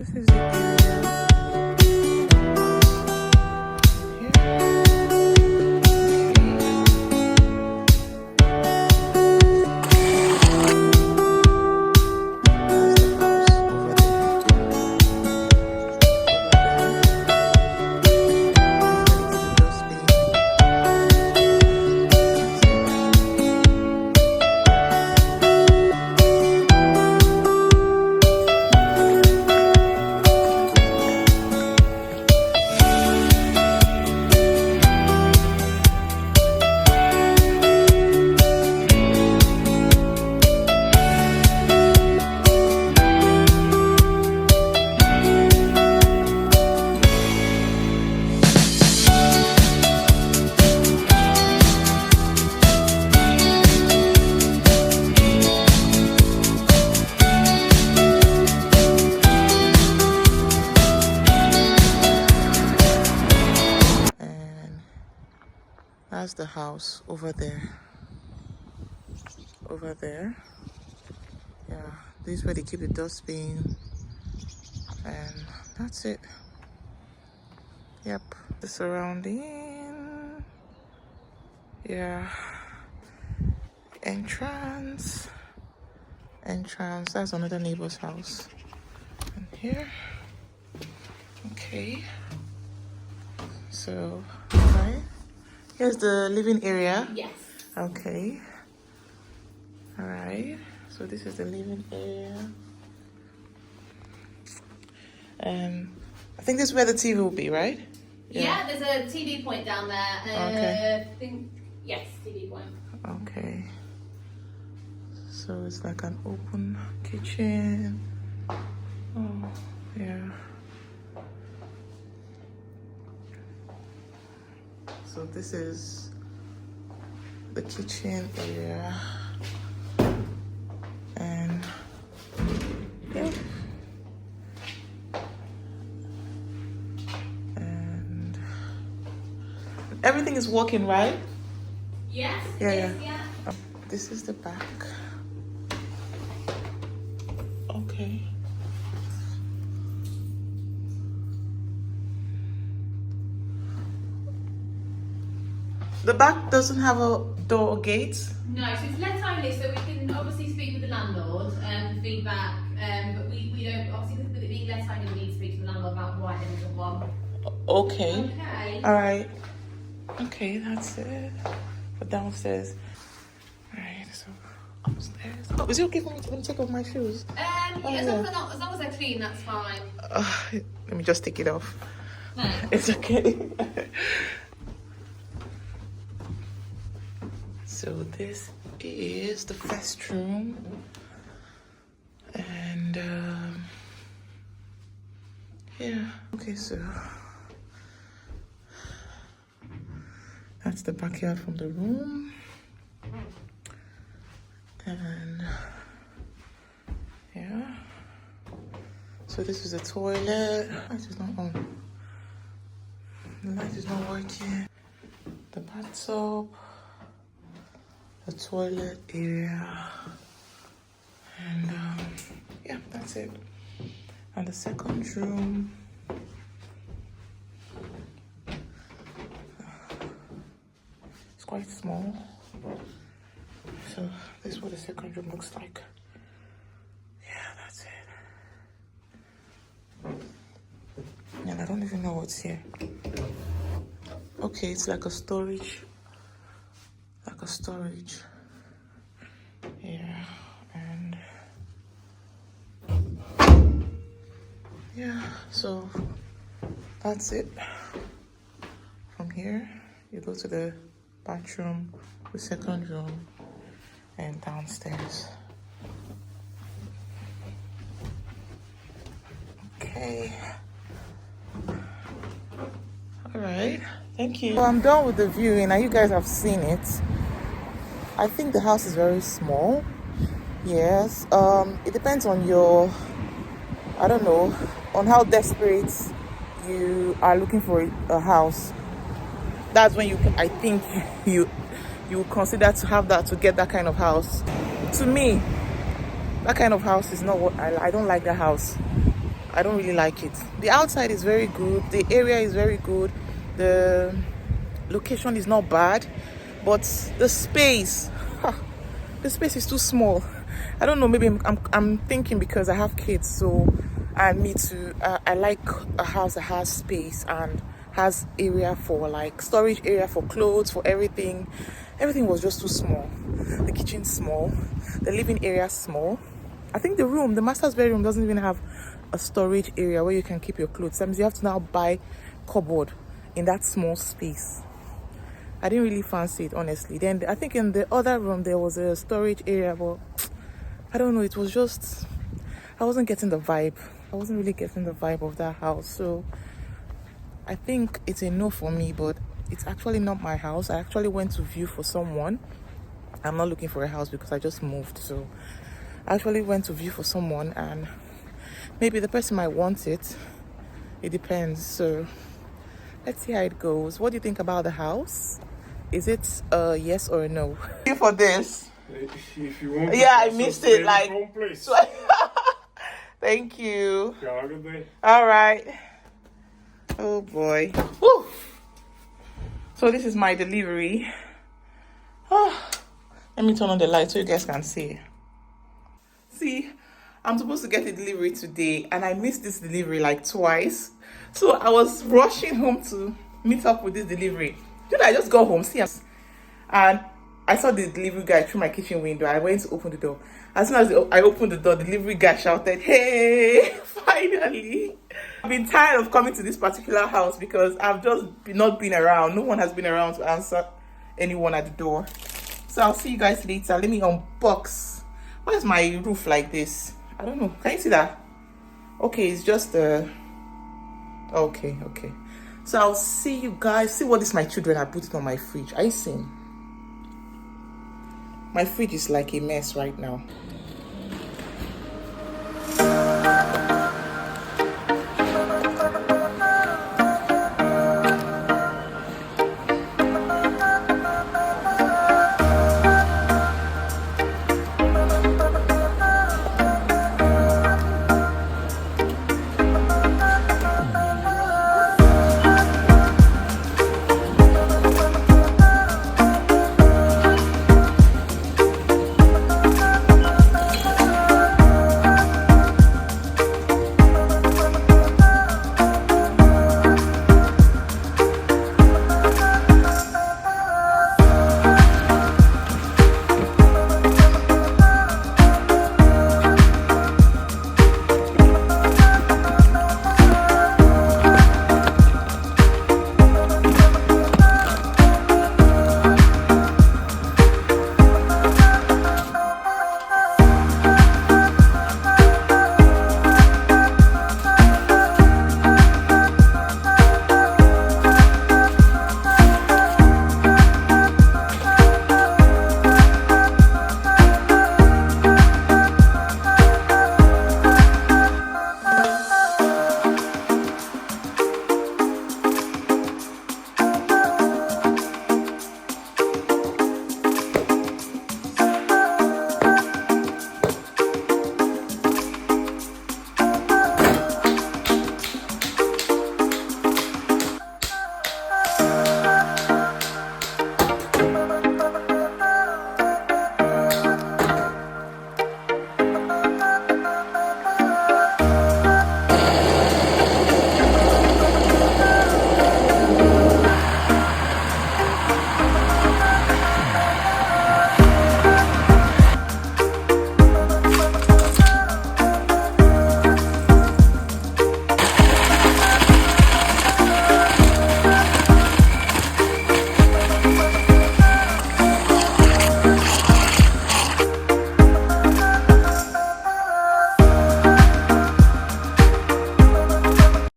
This is the area. That's the house over there. Over there. Yeah, this is where they keep the dustbin. And that's it. Yep, the surrounding. Yeah. Entrance. That's another neighbor's house. And here. Okay. So, right. Here's the living area. Yes. Okay. All right. So this is the living area. I think this is where the TV will be, right? Yeah, there's a TV point down there. Okay. Yes, TV point. Okay. So it's like an open kitchen. Oh, yeah. So this is the kitchen area, and yeah, and everything is working, right? Yes. Yeah. Yeah. This is the back. Okay. The back doesn't have a door or gate? No, so it's let only, so we can obviously speak with the landlord and feedback, but we don't, obviously with it being let only, we need to speak to the landlord about why there isn't one. Okay. Okay. Alright. Okay, that's it. For downstairs. Alright, so upstairs. Oh, is it okay for me to take off my shoes? Yeah, as long as they're clean, that's fine. Let me just take it off. No. It's okay. So this is the first room, and yeah, okay, so that's the backyard from the room, and yeah, so this is the toilet. Light is not on. The light is not working. The bathtub. The toilet area, and yeah, that's it. And the second room, it's quite small. So this is what the second room looks like. Yeah, that's it. And I don't even know what's here. Okay, it's like a storage. Yeah, and yeah, so that's it. From here you go to the bathroom, the second room, and downstairs. Okay, all right, thank you. So I'm done with the viewing. Now you guys have seen it. I think the house is very small. Yes. It depends on your, I don't know, on how desperate you are looking for a house. That's when I think you consider to have that, to get that kind of house. To me, that kind of house is not what I don't like that house. I don't really like it. The outside is very good, the area is very good, the location is not bad, but the space, the space is too small. I don't know, maybe I'm thinking because I have kids, so and me too, I like a house that has space and has area for like storage area for clothes, for everything. Everything was just too small. The kitchen small, the living area small. I think the master's bedroom doesn't even have a storage area where you can keep your clothes. Sometimes you have to now buy cupboard in that small space. I didn't really fancy it, honestly. Then I think in the other room there was a storage area, but I don't know, it was just, I wasn't getting the vibe. I wasn't really getting the vibe of that house. So I think it's a no for me, but it's actually not my house. I actually went to view for someone. I'm not looking for a house because I just moved. So I actually went to view for someone, and maybe the person might want it. It depends. So let's see how it goes. What do you think about the house? Is it a yes or a no? Thank you for this. If you want, yeah, I missed it. Like, thank you. Yeah, good day. All right. Oh boy. Woo. So this is my delivery. Oh, let me turn on the light so you guys can see. See, I'm supposed to get a delivery today, and I missed this delivery like twice. So I was rushing home to meet up with this delivery. Then I just got home, see, and I saw the delivery guy through my kitchen window. I went to open the door. As soon as I opened the door, the delivery guy shouted, "Hey, finally!" I've been tired of coming to this particular house because I've just not been around. No one has been around to answer anyone at the door. So I'll see you guys later. Let me unbox. Why is my roof like this? I don't know. Can you see that? Okay, it's just okay. So I'll see you guys. See what this my children are putting on my fridge. Are you seeing? My fridge is like a mess right now.